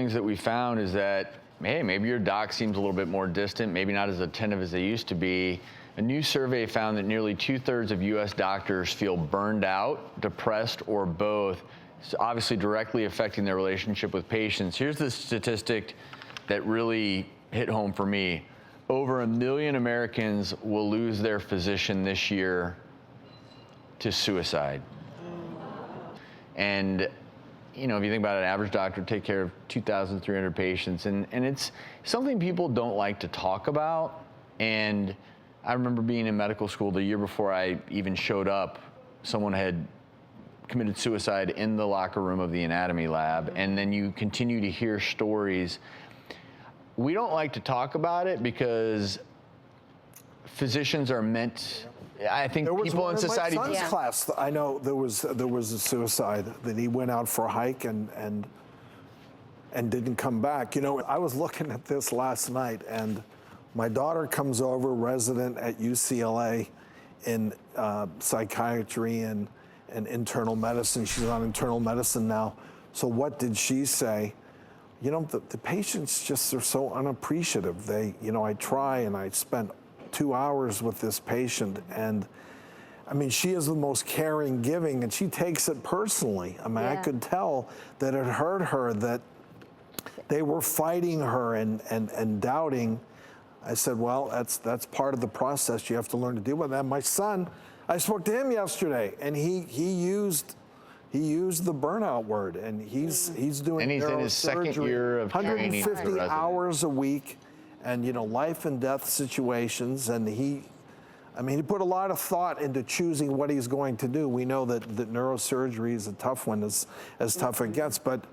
things that we found is that, hey, maybe your doc seems a little bit more distant, maybe not as attentive as they used to be. A new survey found that nearly 2/3 of U.S. doctors feel burned out, depressed, or both. It's obviously directly affecting their relationship with patients. Here's the statistic that really hit home for me. Over 1 million Americans will lose their physician this year to suicide. And you know, if you think about it, an average doctor take care of 2,300 patients, and it's something people don't like to talk about. And I remember being in medical school the year before I even showed up, someone had committed suicide in the locker room of the anatomy lab, and then you continue to hear stories. We don't like to talk about it because physicians are meant, I think people in society. My son's class, I know there was a suicide that he went out for a hike and didn't come back. You know, I was looking at this last night, and my daughter comes over, resident at UCLA in psychiatry and internal medicine. She's on internal medicine now. So what did she say? You know, the patients just are so unappreciative. You know, I try and I spent 2 hours with this patient, and I mean, she is the most caring, giving, and she takes it personally. I mean, I could tell that it hurt her, that they were fighting her and doubting. I said, well, that's part of the process. You have to learn to deal with that. My son, I spoke to him yesterday, and he used the burnout word, and he's doing, and he's in his second year of 150 hours a week, and you know, life and death situations, and he put a lot of thought into choosing what he's going to do. We know that neurosurgery is a tough one, as tough it gets, but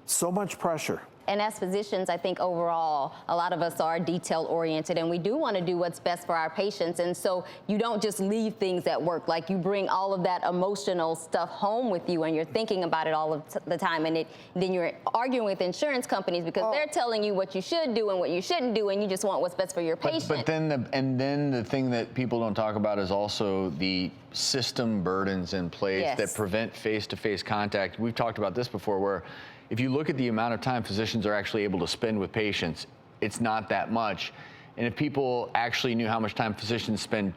so much pressure. And as physicians, I think overall, a lot of us are detail-oriented, and we do want to do what's best for our patients. And so you don't just leave things at work. Like, you bring all of that emotional stuff home with you, and you're thinking about it all of the time. And then you're arguing with insurance companies because they're telling you what you should do and what you shouldn't do, and you just want what's best for your patient. But then the thing that people don't talk about is also the system burdens in place that prevent face-to-face contact. We've talked about this before, where if you look at the amount of time physicians are actually able to spend with patients, it's not that much. And if people actually knew how much time physicians spend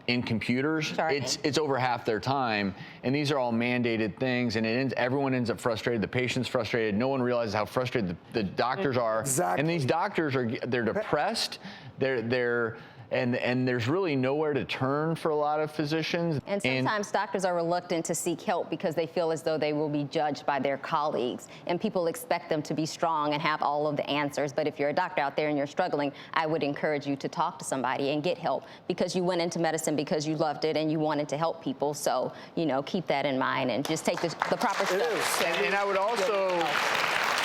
in computers, it's over half their time. And these are all mandated things, and everyone ends up frustrated. The patient's frustrated. No one realizes how frustrated the doctors are. Exactly. And these doctors they're depressed. And there's really nowhere to turn for a lot of physicians. And sometimes doctors are reluctant to seek help because they feel as though they will be judged by their colleagues. And people expect them to be strong and have all of the answers. But if you're a doctor out there and you're struggling, I would encourage you to talk to somebody and get help, because you went into medicine because you loved it and you wanted to help people. So, you know, keep that in mind and just take the proper steps. And I would also,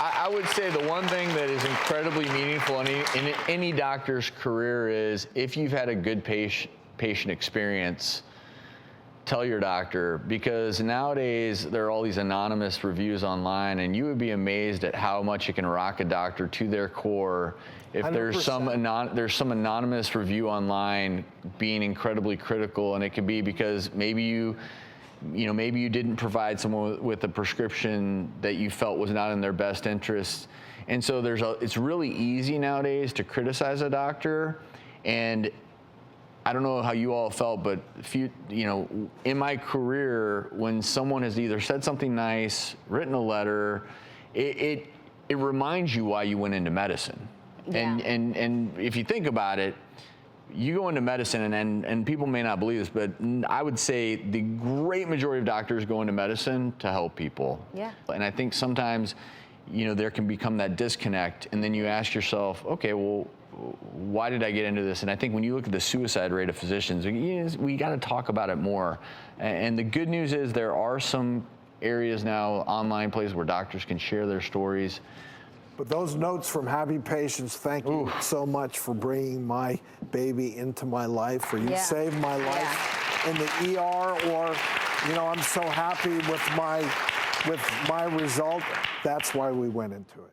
I would say the one thing that is incredibly meaningful in any doctor's career is, if you've had a good patient experience, tell your doctor, because nowadays there are all these anonymous reviews online, and you would be amazed at how much it can rock a doctor to their core if 100%. there's some anonymous review online being incredibly critical. And it could be because maybe you didn't provide someone with a prescription that you felt was not in their best interest. And so it's really easy nowadays to criticize a doctor. And I don't know how you all felt, but in my career, when someone has either said something nice, written a letter, it reminds you why you went into medicine. Yeah. And if you think about it, you go into medicine, and people may not believe this, but I would say the great majority of doctors go into medicine to help people. Yeah. And I think sometimes, there can become that disconnect, and then you ask yourself, okay, well, why did I get into this? And I think when you look at the suicide rate of physicians, we got to talk about it more. And the good news is there are some areas now, online places, where doctors can share their stories. But those notes from happy patients, thank you so much for bringing my baby into my life, or you saved my life in the ER, or, I'm so happy with my result. That's why we went into it.